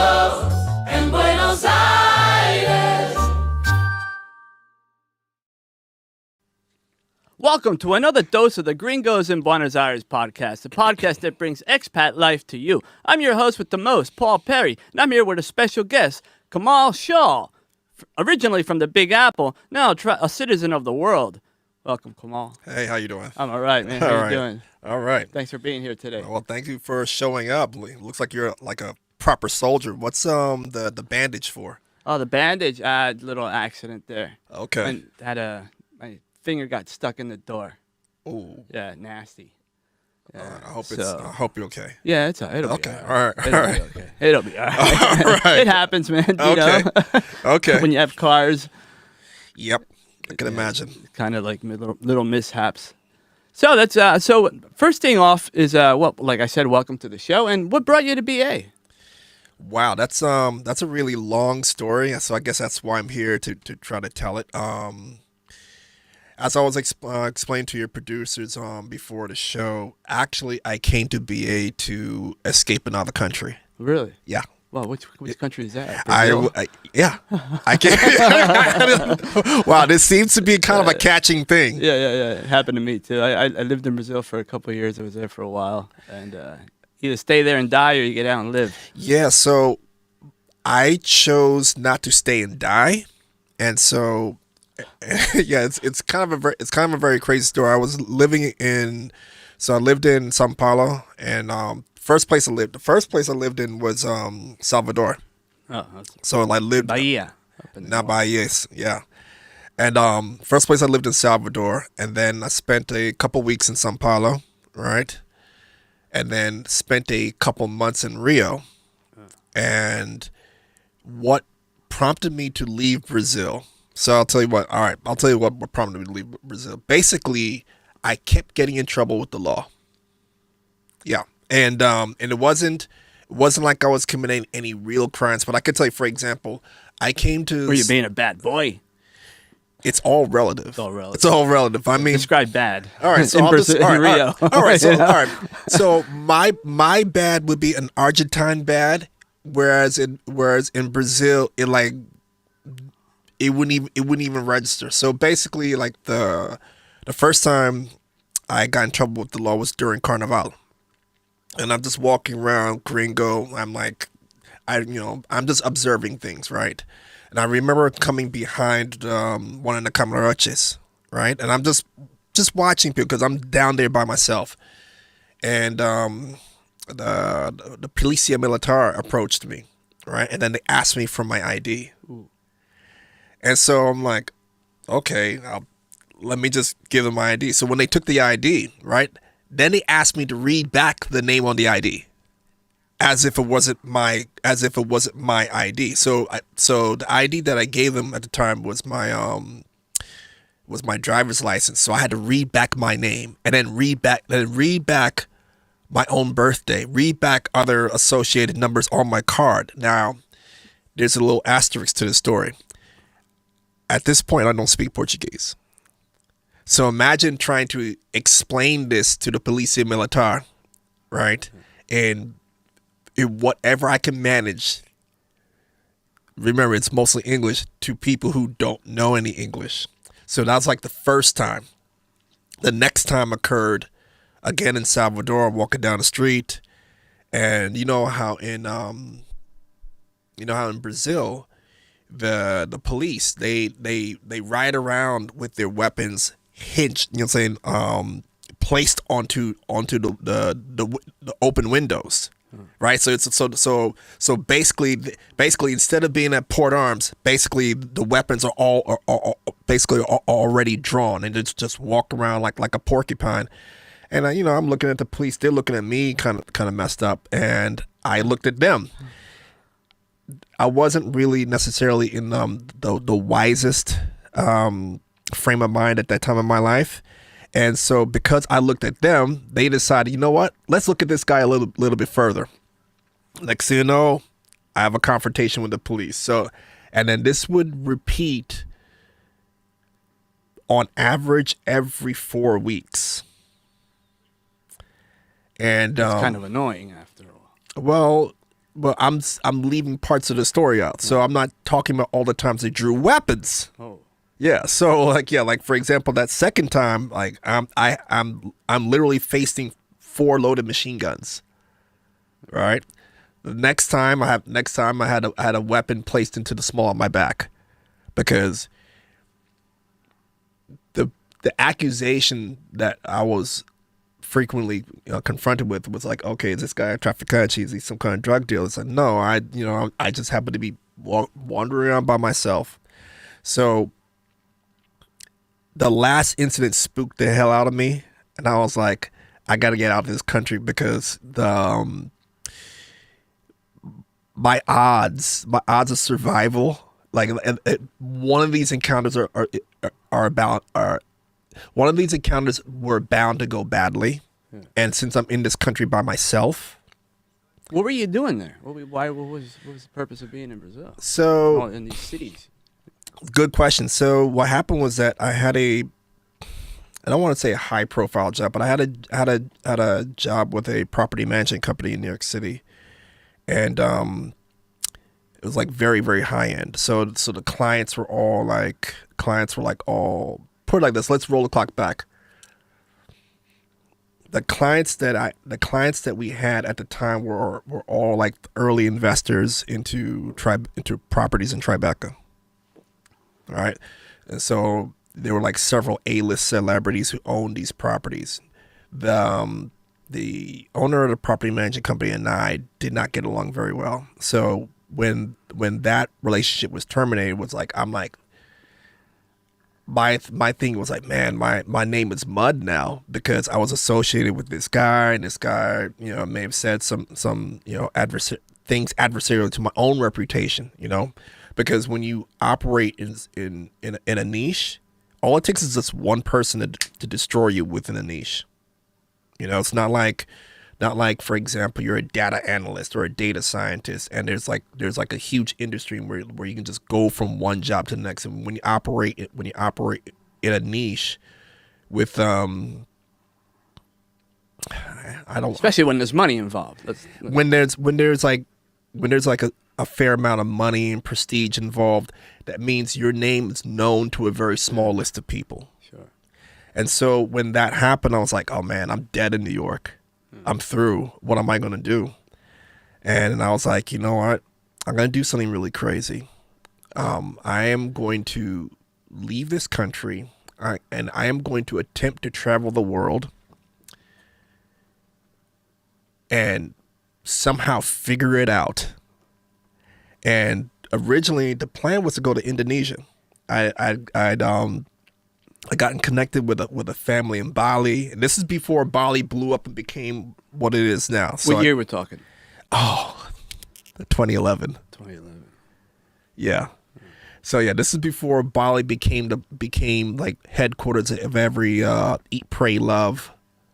gringo en Buenos Aires. Welcome to another dose of the Gringos in Buenos Aires podcast, the podcast that brings expat life to you. I'm your host with the most, Paul Perry, and I'm here with a special guest, Kamal Shaw, originally from the Big Apple, now a citizen of the world. Welcome, Kamal. Hey, how you doing? I'm all right, man. How you doing? All right. Thanks for being here today. Well, thank you for showing up. Looks like you're like a proper soldier. What's the bandage for? Oh, the bandage. I had a little accident there. Okay. My finger got stuck in the door. Ooh. Yeah, nasty. Yeah, I hope you're okay. Yeah, it's all right. It'll be Okay. all right. All right. It'll be all right. All right. It happens, man. You Okay. know? Okay. When you have cars. Yep. I can imagine. Kind of like little mishaps. So that's so first thing off is like I said, welcome to the show. And what brought you to BA? Wow, that's a really long story. So I guess that's why I'm here to try to tell it. As I was explained to your producers before the show, actually I came to BA to escape another country. Really? Yeah. Well, which country is that? I can't. Wow, this seems to be kind of a catching thing. Yeah. It happened to me too. I lived in Brazil for a couple of years. I was there for a while, and either stay there and die, or you get out and live. Yeah. So I chose not to stay and die, and so yeah, it's kind of a very crazy story. I was living in São Paulo, and the first place I lived in was Salvador. Oh, so I lived Bahia. Not Bahia, yeah. And first place I lived in Salvador, and then I spent a couple weeks in São Paulo, right? And then spent a couple months in Rio. And what prompted me to leave Brazil? So I'll tell you what. All right, I'll tell you what prompted me to leave Brazil. Basically, I kept getting in trouble with the law. Yeah. And it wasn't like I was committing any real crimes, but I could tell you, for example, I came to. Were you being a bad boy? It's all relative. It's all relative. I mean, describe bad. All right, so in Rio. All right, Yeah. All right. So my bad would be an Argentine bad, whereas in Brazil it wouldn't even register. So basically, like the first time I got in trouble with the law was during Carnival. And I'm just walking around Gringo. I'm like, I'm just observing things, right? And I remember coming behind one of the camarotes, right? And I'm just watching people because I'm down there by myself. And the Policia Militar approached me, right? And then they asked me for my ID. Ooh. And so I'm like, okay, let me just give them my ID. So when they took the ID, right? Then they asked me to read back the name on the ID, as if it wasn't my ID. So the ID that I gave them at the time was my driver's license. So I had to read back my name and then read back my own birthday, read back other associated numbers on my card. Now, there's a little asterisk to the story. At this point, I don't speak Portuguese. So imagine trying to explain this to the Policia Militar, right? And whatever I can manage, remember it's mostly English, to people who don't know any English. So that was like the first time. The next time occurred again in Salvador. I'm walking down the street, and you know how in Brazil, the police they ride around with their weapons hinged, placed onto the open windows, right? So it's so basically instead of being at port arms, basically the weapons are already drawn, and it's just walk around like a porcupine. And I'm looking at the police, they're looking at me kind of messed up, and I looked at them. I wasn't really necessarily in the wisest frame of mind at that time in my life. And so because I looked at them, they decided, you know what, let's look at this guy a little bit further. Next thing you know, I have a confrontation with the police. So, and then this would repeat on average every 4 weeks. And it's kind of annoying after a while. Well, Well, I'm leaving parts of the story out, so I'm not talking about all the times they drew weapons. Oh. Yeah, so like for example, that second time, like I'm literally facing 4 loaded machine guns. Right. The next time I had a weapon placed into the small of my back, because the accusation that I was frequently confronted with was like, okay, is this guy a trafficant? Is he some kind of drug dealer? It's like, no, I just happen to be wandering around by myself. So the last incident spooked the hell out of me, and I was like, I got to get out of this country, because my odds of survival, like one of these encounters one of these encounters were bound to go badly. Yeah. And since I'm in this country by myself. What were you doing there? What was the purpose of being in Brazil? So in these cities? Good question. So what happened was that I had I don't want to say a high profile job, but I had a job with a property management company in New York City. And it was like very, very high end. So the clients were all put it like this. Let's roll the clock back. The clients that we had at the time were all like early investors into properties in Tribeca. All right. And so there were like several A-list celebrities who owned these properties. The owner of the property management company and I did not get along very well. So when that relationship was terminated, my thing was like, man, my name is mud now, because I was associated with this guy, and this guy, may have said some things adversarial to my own reputation, because when you operate in a niche, all it takes is just one person to destroy you within a niche. It's not like, for example, you're a data analyst or a data scientist, and there's like a huge industry where you can just go from one job to the next. And when you operate in a niche with I don't, especially when there's money involved. When there's like a fair amount of money and prestige involved, that means your name is known to a very small list of people. Sure. And so when that happened, I was like, oh man, I'm dead in New York. I'm through. What am I going to do? And I was like, you know what? I'm going to do something really crazy. I am going to leave this country, and I am going to attempt to travel the world and somehow figure it out. And originally, the plan was to go to Indonesia. I'd gotten connected with a family in Bali, and this is before Bali blew up and became what it is now. So what year we're talking? 2011. 2011. Yeah. So yeah, this is before Bali became like headquarters of every eat, pray, love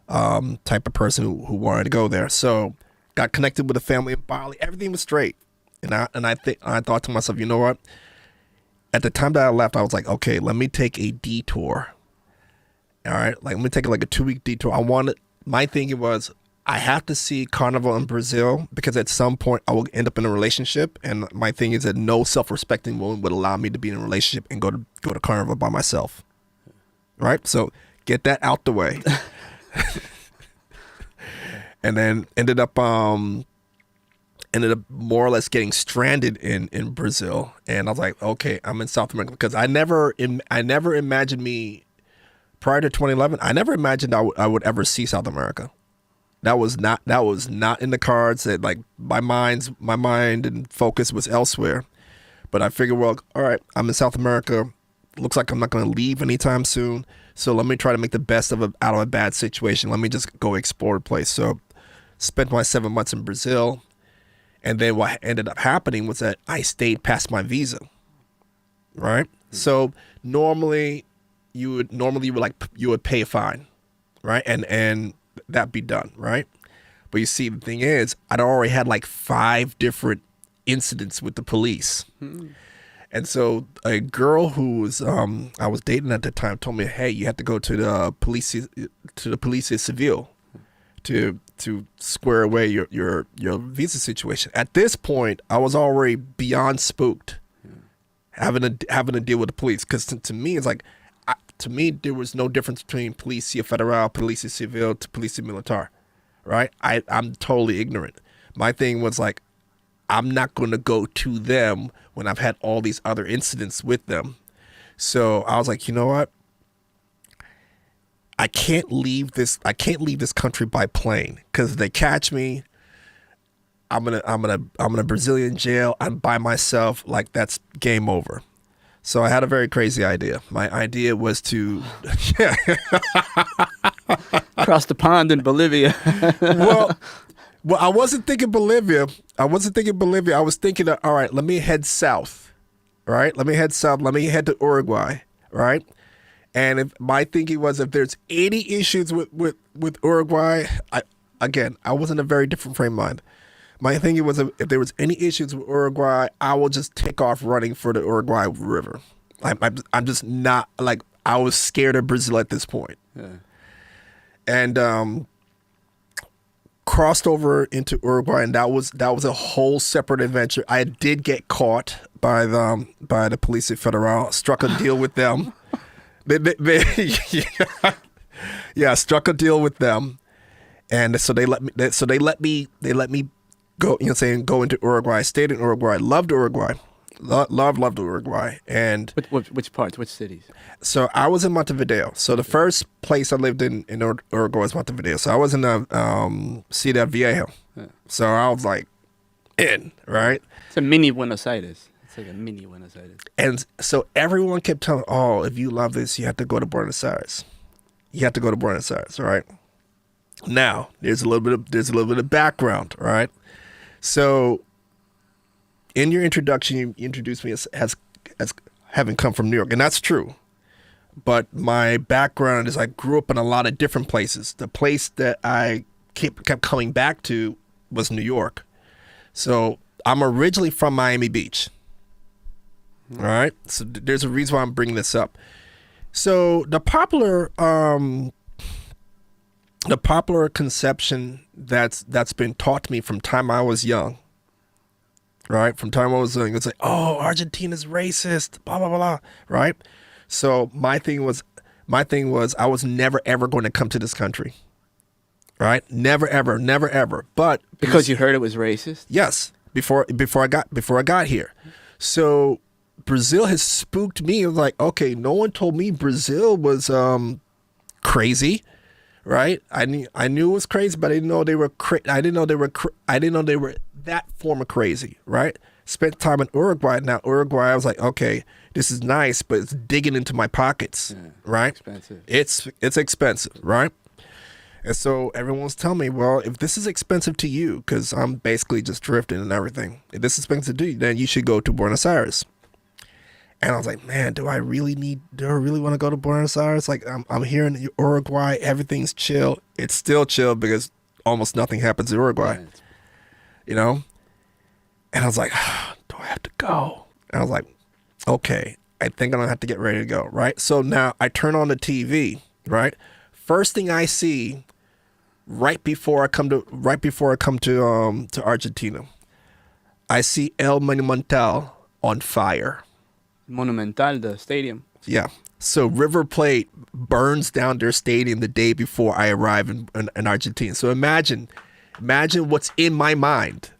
type of person who wanted to go there. So got connected with a family in Bali. Everything was straight, and I thought to myself, you know what? At the time that I left, I was like, okay, let me take a detour. All right, let me take like a 2-week detour. My thinking was, I have to see Carnival in Brazil, because at some point I will end up in a relationship, and my thing is that no self-respecting woman would allow me to be in a relationship and go to Carnival by myself. Right, so get that out the way, and then ended up more or less getting stranded in Brazil. And I was like, okay, I'm in South America, because I never imagined me, prior to 2011, I never imagined I would ever see South America. That was not in the cards. That like my mind and focus was elsewhere. But I figured, well, all right, I'm in South America. Looks like I'm not going to leave anytime soon. So let me try to make the best out of a bad situation. Let me just go explore the place. So spent my 7 months in Brazil. And then what ended up happening was that I stayed past my visa, right? Mm-hmm. So normally you would pay a fine, right? And that'd be done, right? But you see, the thing is, I'd already had like 5 different incidents with the police. Mm-hmm. And so a girl who was I was dating at the time told me, hey, you have to go to the police civil to to square away your visa situation. At this point, I was already beyond spooked, having to deal with the police. Because to me, it's like, to me, there was no difference between Polícia Federal, Polícia Civil, to Polícia Militar, right? I'm totally ignorant. My thing was like, I'm not going to go to them when I've had all these other incidents with them. So I was like, you know what? I can't leave this country by plane, because if they catch me, I'm in a Brazilian jail. I'm by myself. Like, that's game over. So I had a very crazy idea. My idea was to Across the pond in Bolivia. well, I wasn't thinking Bolivia. I was thinking, all right, let me head south. All right, let me head south. Let me head to Uruguay. Right. And if my thinking was, if there's any issues with Uruguay, I was in a very different frame of mind. My thinking was, if there was any issues with Uruguay, I will just take off running for the Uruguay River. I'm just not, like, I was scared of Brazil at this point. Yeah. And crossed over into Uruguay, and that was a whole separate adventure. I did get caught by the Polícia Federal. Struck a deal with them. Struck a deal with them, and so they let me go. You know, go into Uruguay. Stayed in Uruguay. Loved Uruguay. Loved Uruguay. And Which parts? Which cities? so I was in Montevideo. So the first place I lived in Uruguay was Montevideo. So I was in Ciudad Vieja. Yeah. So I was like, right. It's a mini Buenos Aires. It's like a mini Buenos Aires. And so everyone kept telling, oh, if you love this, you have to go to Buenos Aires. You have to go to Buenos Aires, right? Now, there's a little bit of background, right? So in your introduction, you introduced me as having come from New York, and that's true. But my background is I grew up in a lot of different places. The place that I kept coming back to was New York. So I'm originally from Miami Beach. All right. So there's a reason why I'm bringing this up. So the popular conception that's been taught to me from time I was young, right? From time I was young, it's like, oh, Argentina's racist, blah blah blah, right? So my thing was I was never ever going to come to this country, right? Never ever. But Because you heard it was racist? yes, before I got here, so Brazil has spooked me. It was like, okay, no one told me Brazil was crazy, right? I knew it was crazy, but I didn't know they were I didn't know they were that form of crazy, right? Spent time in Uruguay. Now Uruguay, I was like, okay, this is nice, but it's digging into my pockets, right? Expensive. It's expensive, right? And so everyone's telling me, well, if this is expensive to you, because I'm basically just drifting and everything, if this is expensive to you, then you should go to Buenos Aires. And I was like, man, do I really want to go to Buenos Aires? Like, I'm here in Uruguay, everything's chill. It's still chill because almost nothing happens in Uruguay, you know? And I was like, do I have to go? And I was like, okay, I think I'm gonna have to get ready to go, right? So now I turn on the TV, right? First thing I see right before I come to Argentina, I see El Monumental on fire. Monumental, the stadium. Yeah. So River Plate burns down their stadium the day before I arrive in Argentina. So imagine what's in my mind.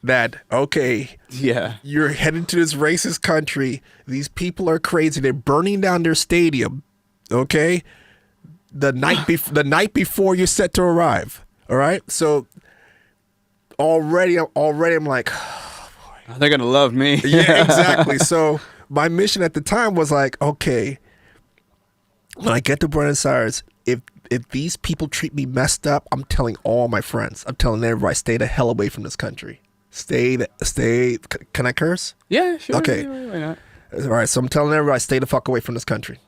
That, okay, Yeah. you're heading to this racist country. These people are crazy. They're burning down their stadium. Okay, the night before you're set to arrive. All right. So already I'm like, They're going to love me. yeah, exactly. So my mission at the time was like, okay, when I get to Buenos Aires, if these people treat me messed up, I'm telling all my friends. I'm telling everybody, stay the hell away from this country. Stay. Can I curse? Yeah, sure. Okay. Why not? All right. So I'm telling everybody, stay the fuck away from this country.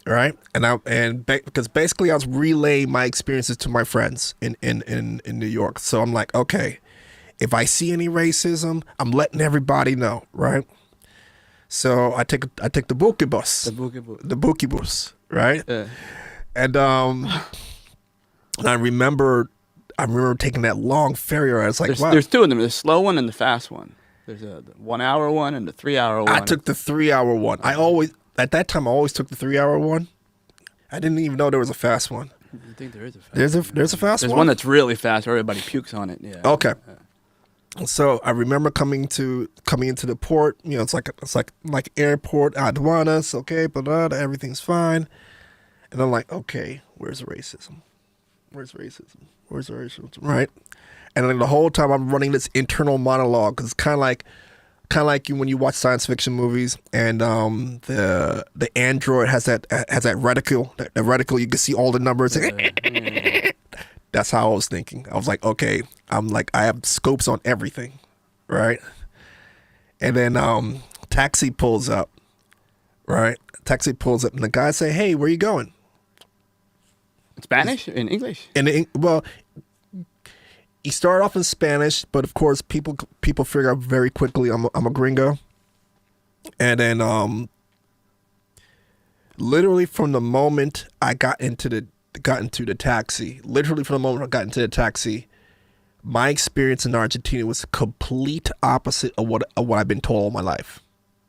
All right. Because basically I was relaying my experiences to my friends in New York. So I'm like, okay, if I see any racism, I'm letting everybody know. Right. So I take the Buki bus. The boogie. The Buki bus. Right. Yeah. And I remember I remember taking that long ferry ride. It's like, There's, wow. there's two of them. There's the slow one and the fast one. There's the 1 hour one and the 3 hour one. I took the 3-hour one. At that time, I always took the 3-hour one. I didn't even know there was a fast one. I think there is a fast There's a fast There's one? one that's really fast where everybody pukes on it. Yeah. Okay. So I remember coming into the port. You know, it's like airport aduanas. Okay, but everything's fine. And I'm like, okay, where's racism? Where's racism? Where's the racism? Right. And then the whole time I'm running this internal monologue because it's kind of like you when you watch science fiction movies and the android has that reticle. That reticle, you can see all the numbers. That's how I was thinking. I was like, okay, I have scopes on everything, right? And then taxi pulls up, right? Taxi pulls up, and the guy say, "Hey, where you going?" In Spanish? In English? Well, he started off in Spanish, but of course, people figure out very quickly I'm a gringo, and then literally from the moment I got into the taxi, my experience in Argentina was the complete opposite of what I've been told all my life.